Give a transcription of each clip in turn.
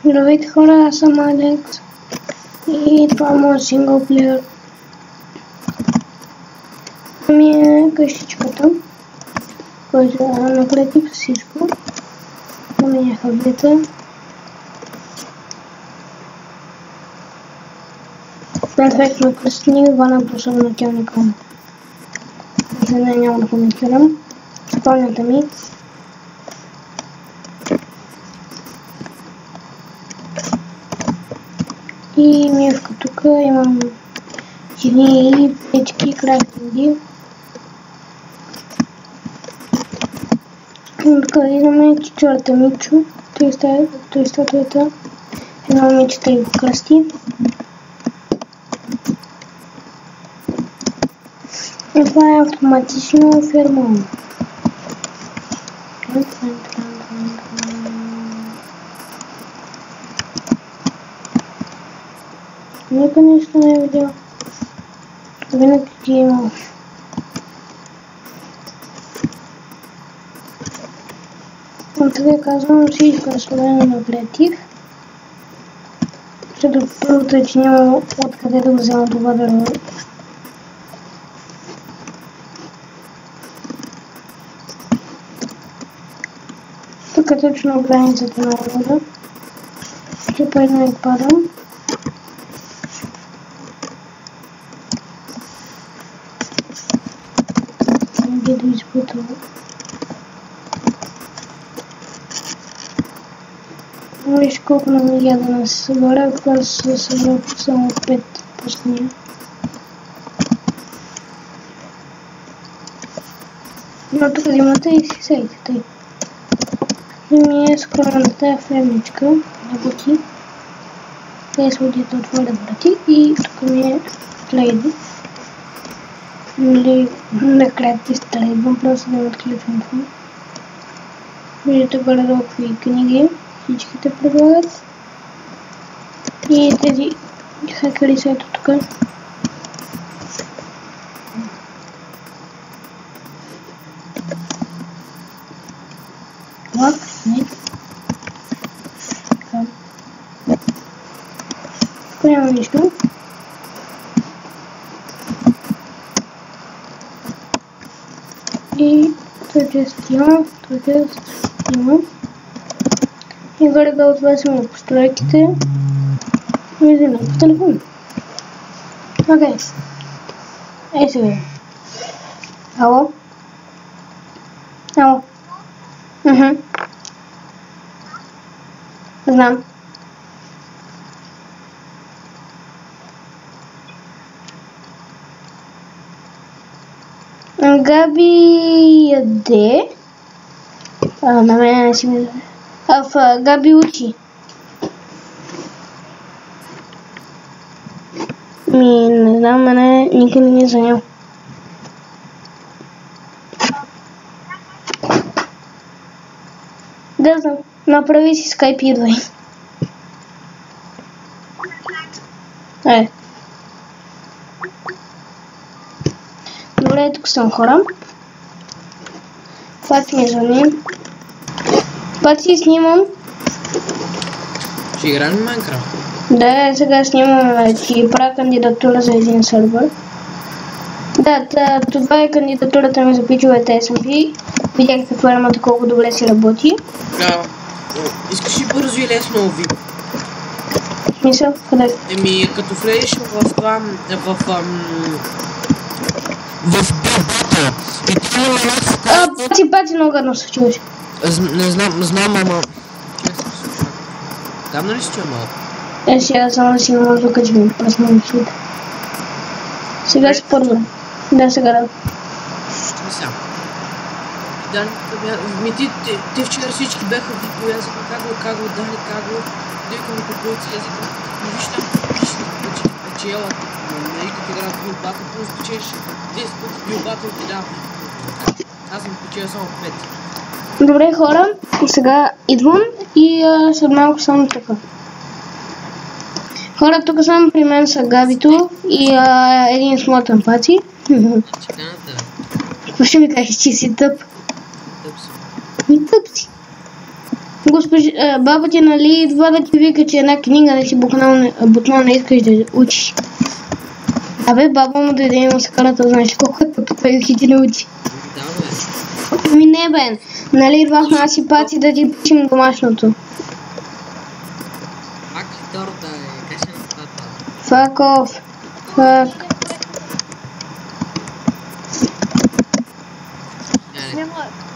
Здравейте хора, аз съм Алекс и това е моят синглплеер. Ми е къщичката, който е напротив всичко. Поменяха вдета. Перфектно кръстни, ванато съм началника. За нея няма да коментирам. Спомнята ми. И мивка тук, имам жени, печки, крафтинги. Тук виждаме четвърта Мичо, той е статуята. Едно момичета и го кръсти. И това е автоматично фермон. Нека нещо не е видял. Винаги ти е имал. Така казвам всичко разслабено на креатив. Защото първото е, че няма откъде да го взема това дърво. Тук е точно границата на вода. Ще пайдем и падам. Да изпутвам. Виж колко нам я да нас събера, когато се събера само 5 пустиня. Но тук имате и си сейте тъй. И ми е скромна тая фермичка, работи. Те слудите отворят врати и тук ми е тлейди. Или накрая ти стрейдвам, просто да отключвам това. Виждате горе-долу какви книги всичките предлагат. И тези хакери са ето тук. Лак, не. Така. Тук няма нищо. И този тест има, този тест има. И горе-долу това са ми постройките. И взимам по телефон. Окей. Ей сега. Ало? Ало? Знам. Габи яде. На мен не си ми даде. Габи учи. Не знам, мене никой не ми е занял. Да знам, направи си скайп и идвай. Добре, тук съм хора. Пати ми звъни. Пати снимам. Ще играем в Майнкрафт? Да, сега снимам, ти правя кандидатура за един сервер. Да, това е кандидатурата ми за пичовете SMP. Видяхте фермата колко добре си работи. Искаш ли бързо и лесно уви? В смисъл? Къде? Като влезеш в това... в бета. И това има някакво... Пати много гадно се чуваш. Не знам, ама... Там нали си чуя малко? Сега само да си имам тук, че ми пръсна мислите. Сега си по-добре. Да, сега да. Ще сега. Те вчера всички бяха викали, аз как го дали, дейка ми купуват и аз викам, виж там, пише печела, нали като игра в билбата, плюс печеш 10 пъти билбата и да. Аз съм печела само 5. Добре хора, сега идвам и след малко съм тук. Хора, тук съм при мен са Габито и един смотан Пати. Какво ще ми кажеш, че си тъп? Тъп си. Тъп си. баба ти нали идва да ти вика, че една книга да си букнал не искаш да учиш. Абе, баба му дойде и му се кара, знаеш колко е тъпо, той ти не учи. Да, бе. Ами не бе, нали идвахме аз и Паци да ти пишем домашното. Пак торта е, каша на тата. Fuck off. Fuck.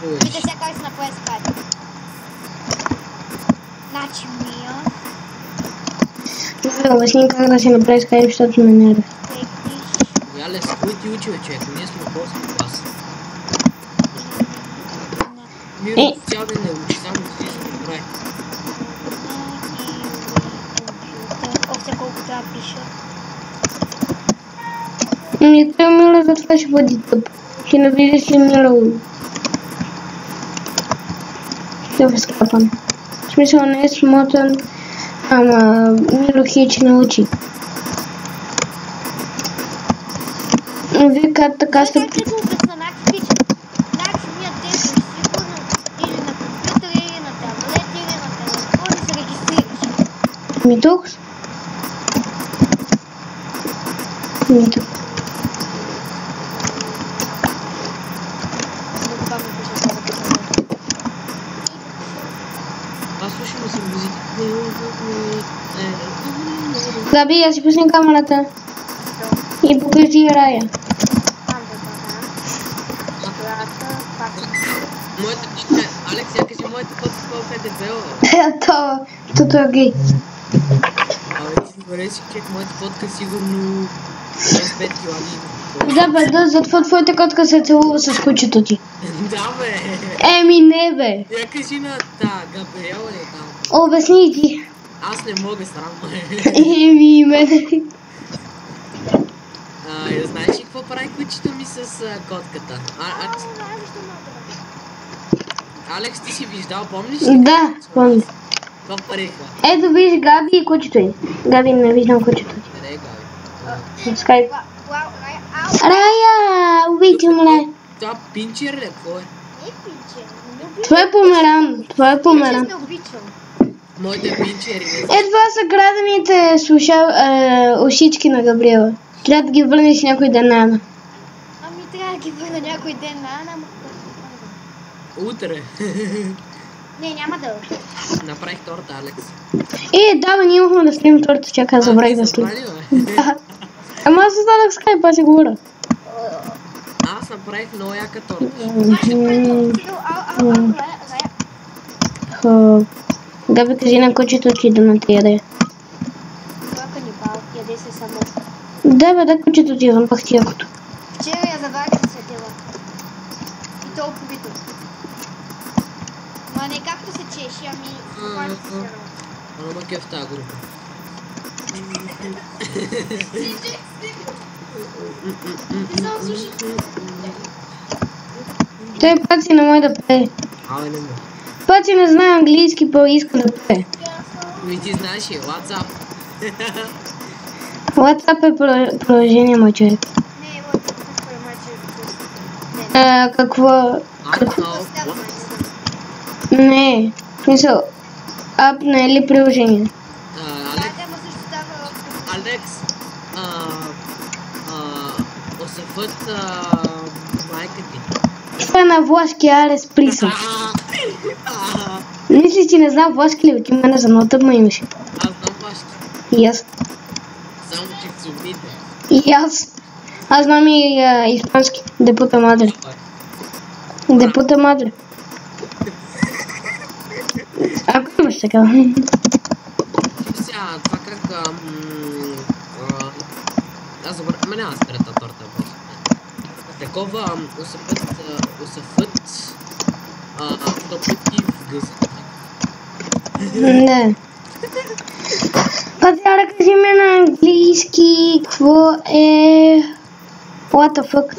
Видите сега как се направи скайп. Значи Мия. Да обясни как да си направи скайп, защото ме нерви. Яле, с кой ти учи, човек? Ние сме в 8 клас. Миро цял ден не учи, само да си добре. Още колко трябва да пиша. Не трябва Мила, за това ще бъде тъп. Ще не видиш ли Мила? Ще възкапане. В смисъл не е смотан, ама Мило хич научи. Вие как така сте... Как да го обясна, Накс пише. Накс Мия тежко сигурно или на компютър, или на таблет, или на телефон и се регистрираш. Ми тук? Ми тук. Аз слушам си музика. Габи, я си пусни камерата. И покажи Рая. Моята пичка, Алекс, я кажи моята подкаст е дебела. Тото е гей. Абе, ти си говориш, че моята подкаст сигурно 25 километри. Да бе, да, затова твоята котка се целува с кучето ти. Да бе. Еми не бе. Я кажи на Габриела ли е там? Обясни ти. Аз не мога, срамно е. Еми мене. Знаеш ли какво прави кучето ми с котката? Алекс, ти си виждал, помниш ли? Да, помня. Какво париха? Ето виж Габи и кучето й. Габи, не виждам кучето ти. Къде е Габи? В скайп. Рая, обичам ле. Това пинчер ли? Какво е? Не пиче. Това е померан. Това е померан. Не обичам. Моите пинчери. Това са крадените ушички на Габриела. Трябва да ги върнеш някой ден на Ана. Ами трябва да ги върна някой ден на Ана. Утре. Не, няма да. Направих торта, Алекс. Да, бе, ние имахме да снимем торта, чакай, забравих да снимем. Да. Ама аз създадах скайп, аз си говоря. Аз направих много яка торта. Габи, кажи на кучето ти да не те яде. Това е канибал, яде се само. Да бе, да кучето ти зампах якото. Вчера я заварих с светила. И то оповито. Ма не както се чеши, ами стопаните се сърва. Ама кеф в тази група. Ти само слушай. Той Паци не може да пее. Абе, не мога. Паци не знае английски, па иска да пее. Ми ти знаеш ли, WhatsApp? WhatsApp е приложение, мой човек. Не, вот, според май, че Какво? Не, в смисъл, ап не е ли приложение? Алекс, Осъфът майка ти. Това е на влашки, аре спри се. Мислиш, че не знам влашки ли? Ти мене за много тъпма имаше. Аз знам влашки. И аз. Само че в зубите. И аз. Аз знам и испански. Депута мадре. Депута мадре. Ако имаш така. Сега, това как... Аз забравя... Ама няма спирата торта, просто. Такова Осъфът... Топъти в гъза. Не. Пътя да кажи ми на английски какво е... What the fuck?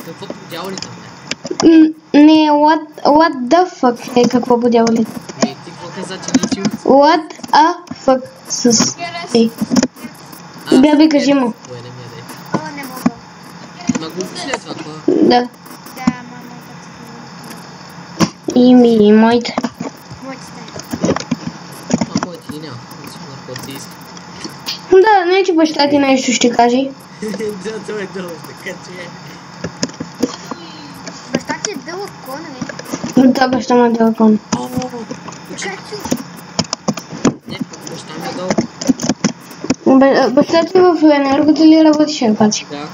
Какво по дяволите, бе? Не, what the fuck е какво по дяволите. Ти какво каза, че не чул? What a fuck с... Габи, кажи му. О, не мога. Ма го учиш ли това? Да. Да, мама. Ими, моите. каквото си иска. Да, не че баща ти нещо ще каже. Да, той е дълъг, така че... Баща ти е дълъг кон, нали? Да, баща ме е дълъг кон. Така че... Не, баща ми е дълъг. Баща ти в енергото ли работеше, пачи? Да.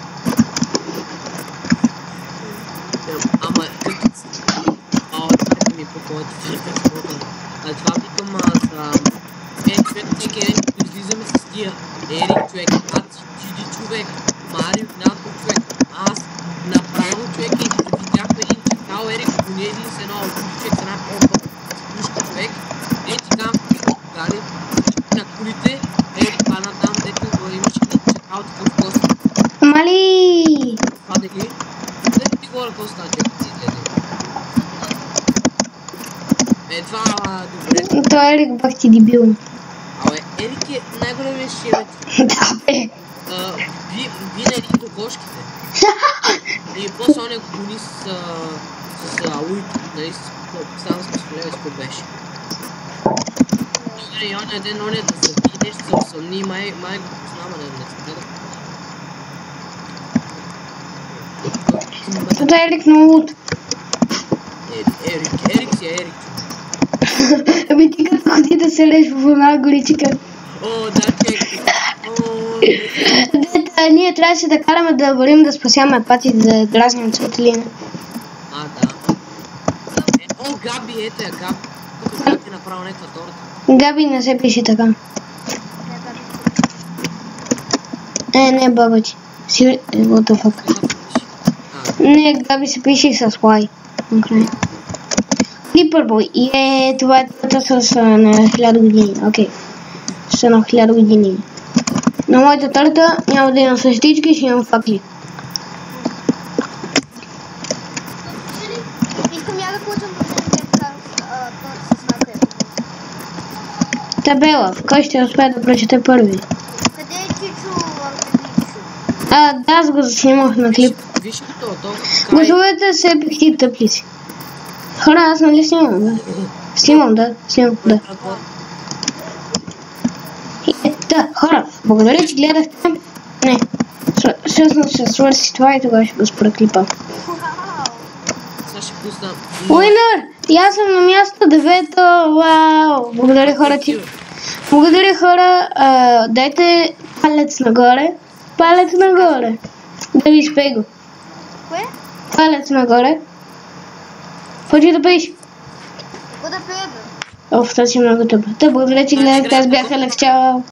Ама, като... Това ми по колата това викам човек, всеки ден излизаме с тия. Ерик човек, Чиди човек, Марио, Нато човек, аз направо човек и видяхме един чакал Ерик, поне един с едно човек с една пушка човек. Ти там, дали, на колите, Ерик пана там, дето имаше един чакал такъв кост. Мали! Това да ги? Дето ти говоря какво става, човек ти излезе. Това добре. Това е Ерик, бах ти дебил. Абе, Ерик е най-големия ширец. Да, бе. Би на един кокошките. И после оня гони с луито, нали, само с пистолет, с какво беше. Добре, и оня ден, оня да се би нещо се усъмни, май го познава, не се гледа. Това е Ерик много луд. Ерик си е Ерик. Ами ти като ходи да се леш в една горичка. О, да, човек. Ние трябваше да караме да вървим да спасяваме пати, да дразним Цветелина. Да. О, Габи, ето я, Габи. Тук Габи направо някаква торта. Габи не се пише така. Не, баба ти. What the fuck. Не, Габи се пише с Y. Клипърбой. Това е торта с на 1000 години. Окей. С на 1000 години. На моята торта няма да имам същички, ще имам факли. Искам я да получам торта с накъде. Табела, кой ще успее да прочете първи? Къде е Тичо? Да, аз го заснимах на клип. Виж ли това? Гласовете се пихти тъплици. Хора, аз нали снимам, да? Снимам, да. Да, хора, благодаря, че гледахте. Не, всъщност ще свърши това и тогава ще го спра клипа. Сега ще пусна... Уинър! И аз съм на място 9-то, вау! Благодаря хора ти. Благодаря хора, дайте палец нагоре. Палец нагоре. Да ви спего. Кое? Палец нагоре. Ходи да пееш. Какво да пея, бе? Това си много тъпо. Благодаря, че гледахте, аз бях Алекс, чао!